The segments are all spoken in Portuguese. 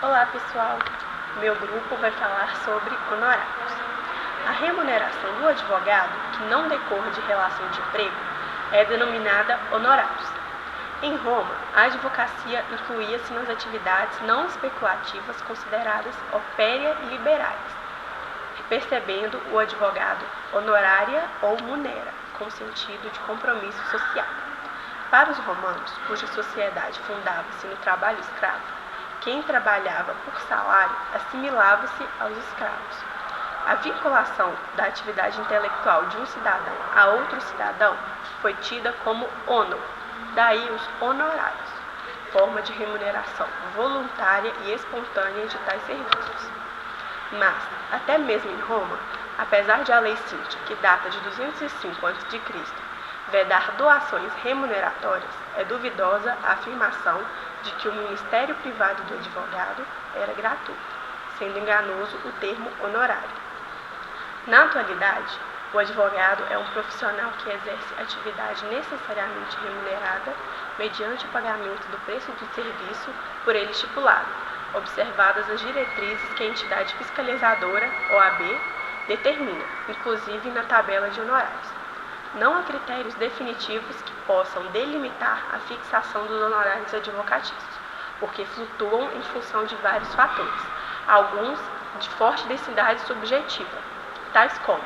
Olá pessoal, meu grupo vai falar sobre honorários. A remuneração do advogado que não decorra de relação de emprego é denominada honorários. Em Roma, a advocacia incluía-se nas atividades não especulativas consideradas opéria e liberais, percebendo o advogado honorária ou munera, com sentido de compromisso social. Para os romanos, cuja sociedade fundava-se no trabalho escravo, quem trabalhava por salário assimilava-se aos escravos. A vinculação da atividade intelectual de um cidadão a outro cidadão foi tida como honor, daí os honorários, forma de remuneração voluntária e espontânea de tais serviços. Mas, até mesmo em Roma, apesar de a lei Cíntia, que data de 205 a.C., vedar doações remuneratórias, é duvidosa a afirmação de que o ministério privado do advogado era gratuito, sendo enganoso o termo honorário. Na atualidade, o advogado é um profissional que exerce atividade necessariamente remunerada mediante o pagamento do preço do serviço por ele estipulado, observadas as diretrizes que a entidade fiscalizadora, OAB, determina, inclusive na tabela de honorários. Não há critérios definitivos que possam delimitar a fixação dos honorários advocatícios, porque flutuam em função de vários fatores, alguns de forte densidade subjetiva, tais como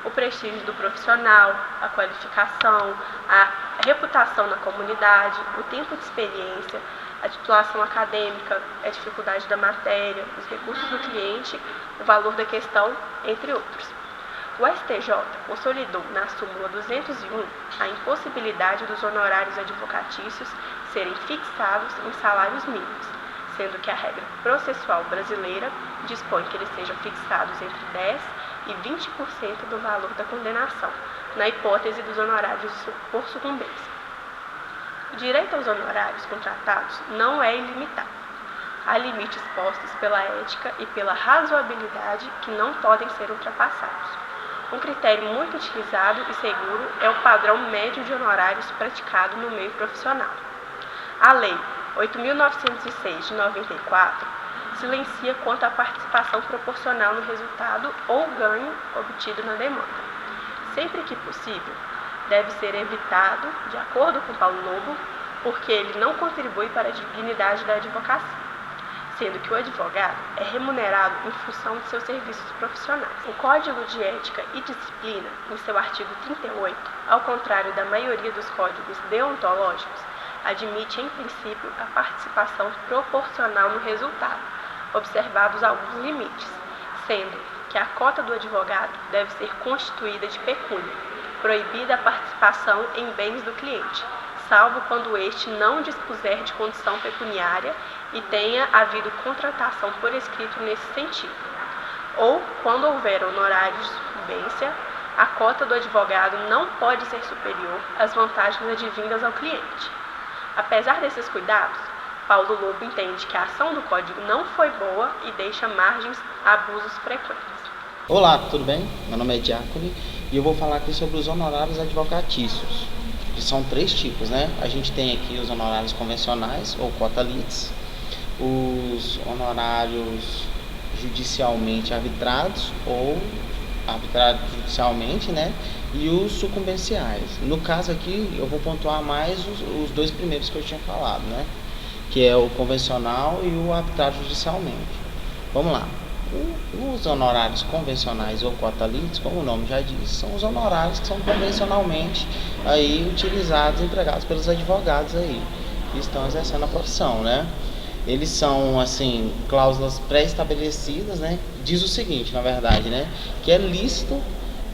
o prestígio do profissional, a qualificação, a reputação na comunidade, o tempo de experiência, a titulação acadêmica, a dificuldade da matéria, os recursos do cliente, o valor da questão, entre outros. O STJ consolidou na súmula 201 a impossibilidade dos honorários advocatícios serem fixados em salários mínimos, sendo que a regra processual brasileira dispõe que eles sejam fixados entre 10% e 20% do valor da condenação, na hipótese dos honorários por sucumbência. O direito aos honorários contratados não é ilimitado. Há limites postos pela ética e pela razoabilidade que não podem ser ultrapassados. Um critério muito utilizado e seguro é o padrão médio de honorários praticado no meio profissional. A Lei 8.906 de 94 silencia quanto à participação proporcional no resultado ou ganho obtido na demanda. Sempre que possível, deve ser evitado, de acordo com Paulo Lobo, porque ele não contribui para a dignidade da advocacia, sendo que o advogado é remunerado em função de seus serviços profissionais. O Código de Ética e Disciplina, em seu artigo 38, ao contrário da maioria dos códigos deontológicos, admite em princípio a participação proporcional no resultado, observados alguns limites, sendo que a cota do advogado deve ser constituída de pecúnia, proibida a participação em bens do cliente, salvo quando este não dispuser de condição pecuniária e tenha havido contratação por escrito nesse sentido. Ou, quando houver honorários de sucumbência, a cota do advogado não pode ser superior às vantagens advindas ao cliente. Apesar desses cuidados, Paulo Lobo entende que a ação do Código não foi boa e deixa margens a abusos frequentes. Olá, tudo bem? Meu nome é Diácono e eu vou falar aqui sobre os honorários advocatícios, que são três tipos, né? A gente tem aqui os honorários convencionais ou quota litis, os honorários judicialmente arbitrados ou arbitrados judicialmente, né? E os sucumbenciais. No caso aqui, eu vou pontuar mais os dois primeiros que eu tinha falado, né? Que é o convencional e o arbitrado judicialmente. Vamos lá. Os honorários convencionais ou quota litis, como o nome já diz, são os honorários que são convencionalmente aí utilizados, empregados pelos advogados aí que estão exercendo a profissão, né? Eles são assim cláusulas pré-estabelecidas, né? Diz o seguinte, na verdade, né? Que é lícito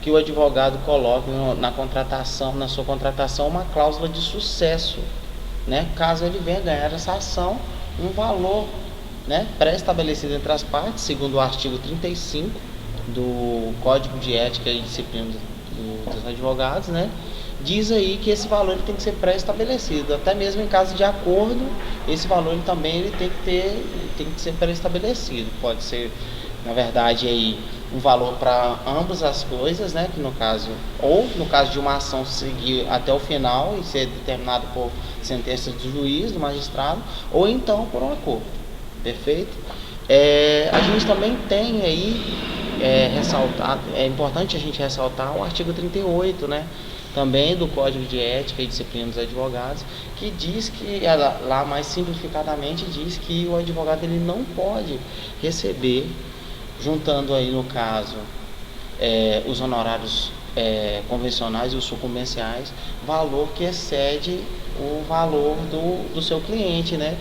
que o advogado coloque na contratação, na sua contratação, uma cláusula de sucesso, né? Caso ele venha ganhar essa ação, um valor, né, pré-estabelecido entre as partes, segundo o artigo 35 do Código de Ética e Disciplina dos Advogados, né, diz aí que esse valor ele tem que ser pré-estabelecido, até mesmo em caso de acordo, esse valor ele também ele tem que ser pré-estabelecido. Pode ser, na verdade, aí um valor para ambas as coisas, né, que no caso, ou no caso de uma ação seguir até o final e ser determinado por sentença do juiz, do magistrado, ou então por um acordo. Perfeito? A gente também tem aí é importante a gente ressaltar o artigo 38, né? Também do Código de Ética e Disciplina dos Advogados, que diz que, lá mais simplificadamente, diz que o advogado ele não pode receber, juntando aí no caso os honorários convencionais e os sucumbenciais, valor que excede o valor do seu cliente, né?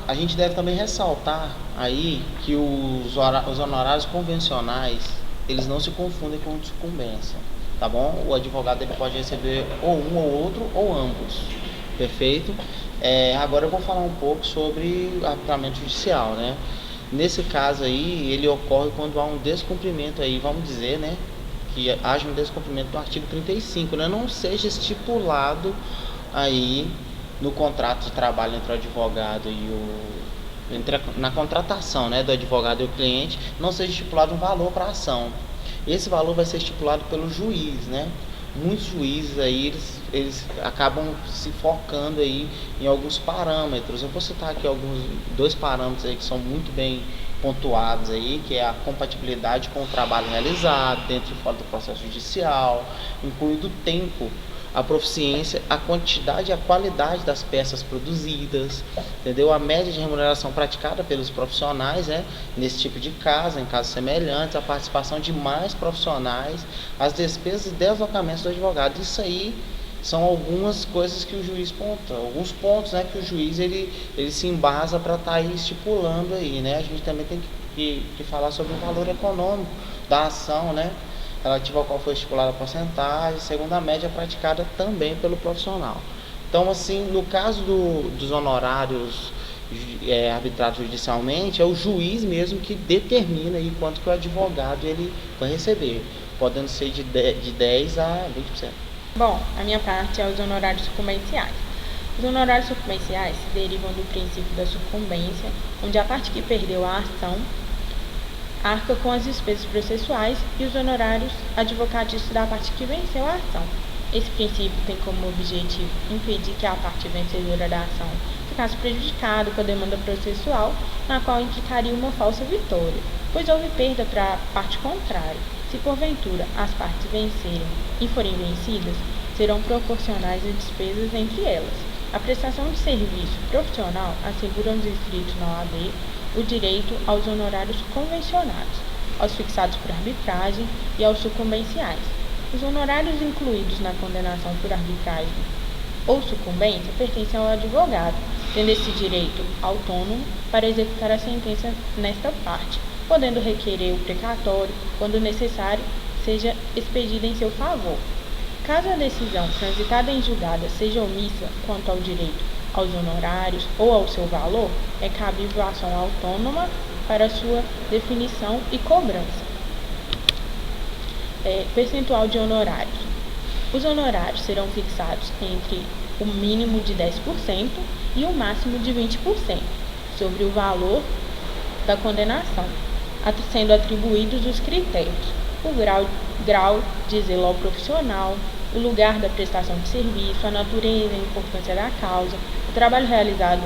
A gente deve também ressaltar aí que os honorários convencionais, eles não se confundem com sucumbência, tá bom? O advogado ele pode receber ou um ou outro ou ambos, perfeito? Agora eu vou falar um pouco sobre arbitramento judicial, né? Nesse caso aí, ele ocorre quando há um descumprimento aí, vamos dizer, né? Que haja um descumprimento do artigo 35, né? Não seja estipulado aí no contrato de trabalho entre o advogado e na contratação, né, do advogado e o cliente, não seja estipulado um valor para a ação. Esse valor vai ser estipulado pelo juiz, né? Muitos juízes aí eles acabam se focando aí em alguns parâmetros. Eu vou citar aqui dois parâmetros aí que são muito bem pontuados aí, que é a compatibilidade com o trabalho realizado dentro e fora do processo judicial, incluindo o tempo, a proficiência, a quantidade e a qualidade das peças produzidas, entendeu? A média de remuneração praticada pelos profissionais, né, nesse tipo de caso, em casos semelhantes, a participação de mais profissionais, as despesas e deslocamentos do advogado. Isso aí são algumas coisas que o juiz ponta, alguns pontos, né, que o juiz ele se embasa para estar aí estipulando aí, né? A gente também tem que falar sobre o valor econômico da ação, né, relativa ao qual foi estipulada a porcentagem, segundo a média praticada também pelo profissional. Então, assim, no caso dos honorários arbitrados judicialmente, é o juiz mesmo que determina aí quanto que o advogado ele vai receber, podendo ser de 10% a 20%. Bom, a minha parte é os honorários sucumbenciais. Os honorários sucumbenciais se derivam do princípio da sucumbência, onde a parte que perdeu a ação arca com as despesas processuais e os honorários advocatícios da parte que venceu a ação. Esse princípio tem como objetivo impedir que a parte vencedora da ação ficasse prejudicada com a demanda processual, na qual implicaria uma falsa vitória, pois houve perda para a parte contrária. Se porventura as partes vencerem e forem vencidas, serão proporcionais as despesas entre elas. A prestação de serviço profissional assegura aos inscritos na OAB o direito aos honorários convencionados, aos fixados por arbitragem e aos sucumbenciais. Os honorários incluídos na condenação por arbitragem ou sucumbência pertencem ao advogado, tendo esse direito autônomo para executar a sentença nesta parte, podendo requerer o precatório, quando necessário, seja expedida em seu favor. Caso a decisão transitada em julgada seja omissa quanto ao direito aos honorários ou ao seu valor, é cabível a ação autônoma para sua definição e cobrança. Percentual de honorários. Os honorários serão fixados entre o mínimo de 10% e o máximo de 20% sobre o valor da condenação, sendo atribuídos os critérios: o grau de zelo ao profissional, o lugar da prestação de serviço, a natureza e a importância da causa, o trabalho realizado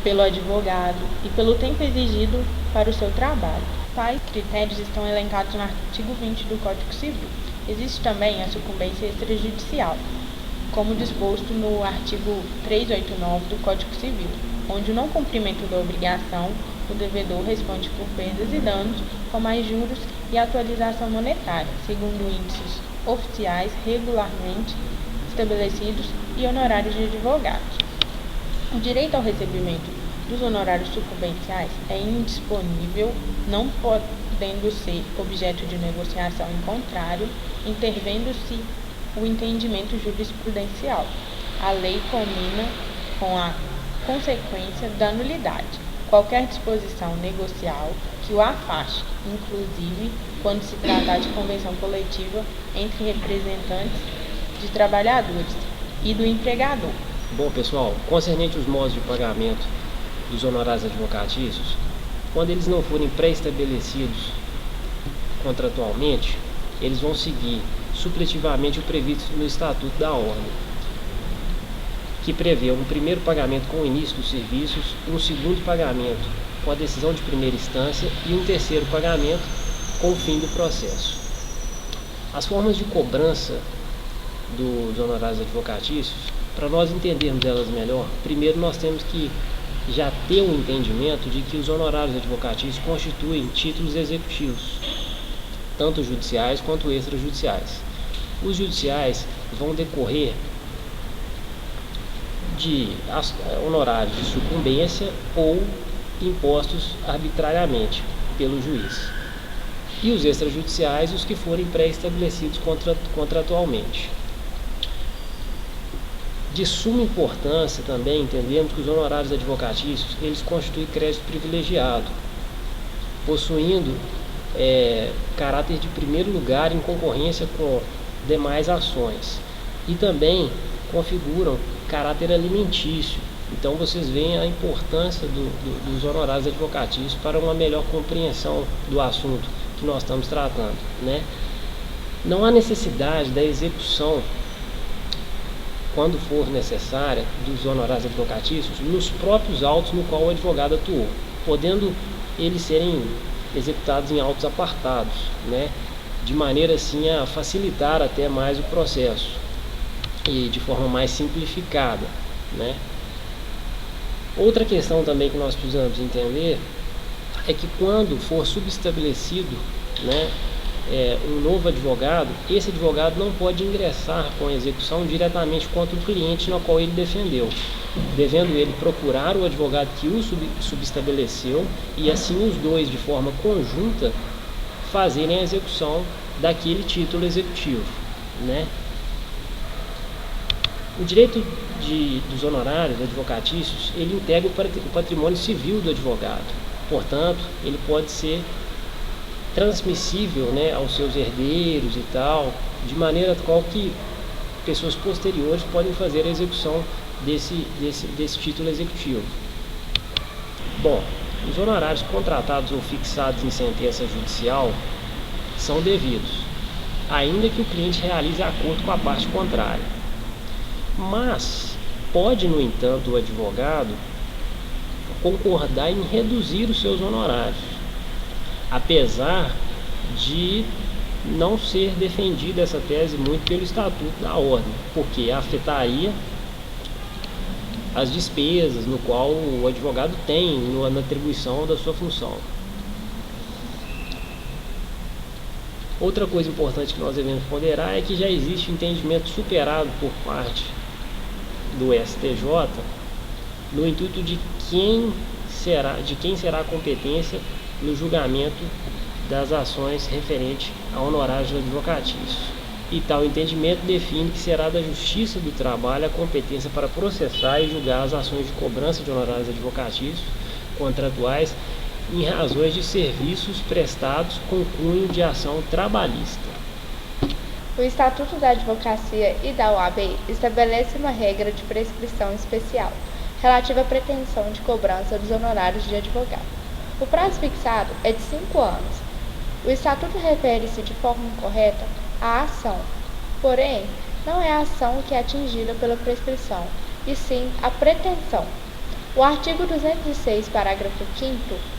pelo advogado e pelo tempo exigido para o seu trabalho. Tais critérios estão elencados no artigo 20 do Código Civil. Existe também a sucumbência extrajudicial, como disposto no artigo 389 do Código Civil, onde o não cumprimento da obrigação, o devedor responde por perdas e danos, com mais juros e atualização monetária, segundo índices oficiais regularmente estabelecidos e honorários de advogados. O direito ao recebimento dos honorários sucumbenciais é indisponível, não podendo ser objeto de negociação em contrário, intervendo-se o entendimento jurisprudencial. A lei culmina com a consequência da nulidade. Qualquer disposição negocial que o afaste, inclusive quando se tratar de convenção coletiva entre representantes de trabalhadores e do empregador. Bom, pessoal, concernente aos modos de pagamento dos honorários advocatícios, quando eles não forem pré-estabelecidos contratualmente, eles vão seguir supletivamente o previsto no Estatuto da Ordem. que prevê um primeiro pagamento com o início dos serviços, um segundo pagamento com a decisão de primeira instância e um terceiro pagamento com o fim do processo. As formas de cobrança dos honorários advocatícios, para nós entendermos elas melhor, primeiro nós temos que já ter um entendimento de que os honorários advocatícios constituem títulos executivos, tanto judiciais quanto extrajudiciais. Os judiciais vão decorrer de honorários de sucumbência ou impostos arbitrariamente pelo juiz. E os extrajudiciais, os que forem pré-estabelecidos contratualmente. De suma importância também entendemos que os honorários advocatícios eles constituem crédito privilegiado, possuindo caráter de primeiro lugar em concorrência com demais ações e também configuram caráter alimentício. Então vocês veem a importância dos honorários advocatícios para uma melhor compreensão do assunto que nós estamos tratando, né? Não há necessidade da execução, quando for necessária, dos honorários advocatícios nos próprios autos no qual o advogado atuou, podendo eles serem executados em autos apartados, né? De maneira assim a facilitar até mais o processo e de forma mais simplificada, né? Outra questão também que nós precisamos entender é que quando for subestabelecido, né, um novo advogado, esse advogado não pode ingressar com a execução diretamente contra o cliente no qual ele defendeu, devendo ele procurar o advogado que o subestabeleceu e assim os dois, de forma conjunta, fazerem a execução daquele título executivo, né? O direito dos honorários advocatícios, ele integra o patrimônio civil do advogado. Portanto, ele pode ser transmissível, né, aos seus herdeiros e tal, de maneira qual que pessoas posteriores podem fazer a execução desse título executivo. Bom, os honorários contratados ou fixados em sentença judicial são devidos, ainda que o cliente realize acordo com a parte contrária. Mas pode, no entanto, o advogado concordar em reduzir os seus honorários, apesar de não ser defendida essa tese muito pelo Estatuto da Ordem, porque afetaria as despesas no qual o advogado tem na atribuição da sua função. Outra coisa importante que nós devemos ponderar é que já existe entendimento superado por parte do STJ no intuito de quem será a competência no julgamento das ações referentes a honorários advocatícios. E tal entendimento define que será da Justiça do Trabalho a competência para processar e julgar as ações de cobrança de honorários advocatícios contratuais em razões de serviços prestados com cunho de ação trabalhista. O Estatuto da Advocacia e da OAB estabelece uma regra de prescrição especial relativa à pretensão de cobrança dos honorários de advogado. O prazo fixado é de 5 anos. O Estatuto refere-se de forma correta à ação, porém, não é a ação que é atingida pela prescrição, e sim a pretensão. O artigo 206, parágrafo 5º,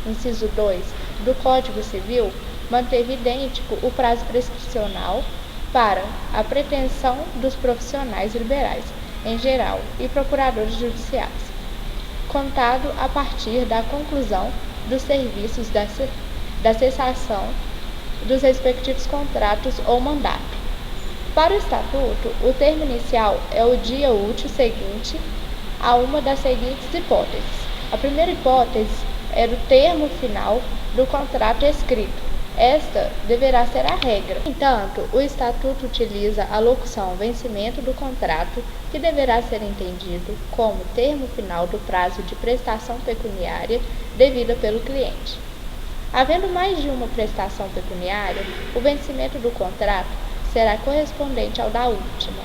inciso 2, do Código Civil manteve idêntico o prazo prescricional para a pretensão dos profissionais liberais, em geral, e procuradores judiciais, contado a partir da conclusão dos serviços da cessação dos respectivos contratos ou mandato. Para o Estatuto, o termo inicial é o dia útil seguinte a uma das seguintes hipóteses. A primeira hipótese é o termo final do contrato escrito. Esta deverá ser a regra. No entanto, o Estatuto utiliza a locução vencimento do contrato, que deverá ser entendido como termo final do prazo de prestação pecuniária devida pelo cliente. Havendo mais de uma prestação pecuniária, o vencimento do contrato será correspondente ao da última.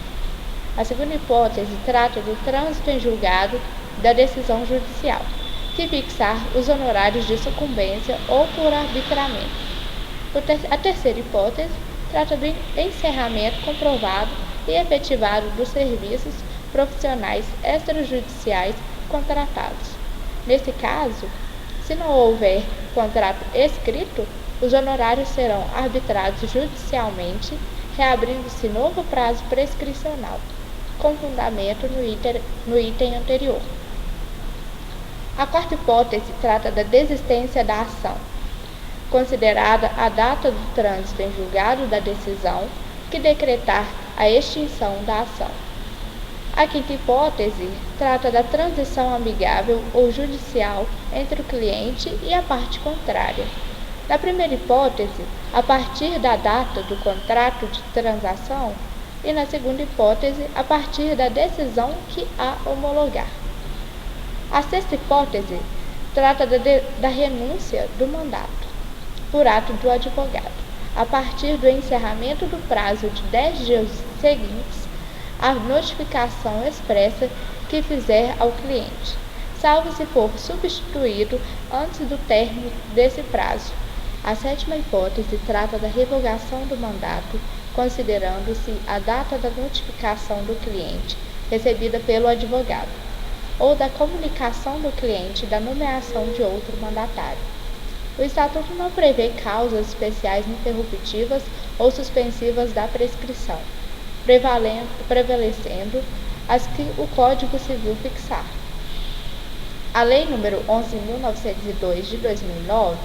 A segunda hipótese trata do trânsito em julgado da decisão judicial, que fixar os honorários de sucumbência ou por arbitramento. A terceira hipótese trata do encerramento comprovado e efetivado dos serviços profissionais extrajudiciais contratados. Nesse caso, se não houver contrato escrito, os honorários serão arbitrados judicialmente, reabrindo-se novo prazo prescricional, com fundamento no item anterior. A quarta hipótese trata da desistência da ação, considerada a data do trânsito em julgado da decisão que decretar a extinção da ação. A quinta hipótese trata da transição amigável ou judicial entre o cliente e a parte contrária. Na primeira hipótese, a partir da data do contrato de transação, e na segunda hipótese, a partir da decisão que a homologar. A sexta hipótese trata da renúncia do mandato, por ato do advogado, a partir do encerramento do prazo de 10 dias seguintes à notificação expressa que fizer ao cliente, salvo se for substituído antes do término desse prazo. A sétima hipótese trata da revogação do mandato, considerando-se a data da notificação do cliente recebida pelo advogado, ou da comunicação do cliente da nomeação de outro mandatário. O Estatuto não prevê causas especiais interruptivas ou suspensivas da prescrição, prevalecendo as que o Código Civil fixar. A Lei nº 11.902 de 2009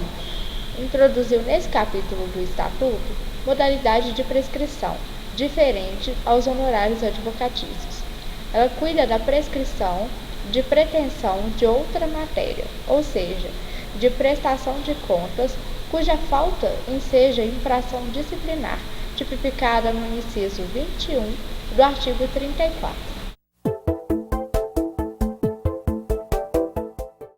introduziu nesse capítulo do Estatuto modalidade de prescrição, diferente aos honorários advocatícios. Ela cuida da prescrição de pretensão de outra matéria, ou seja, de prestação de contas cuja falta enseja infração disciplinar, tipificada no inciso 21 do artigo 34.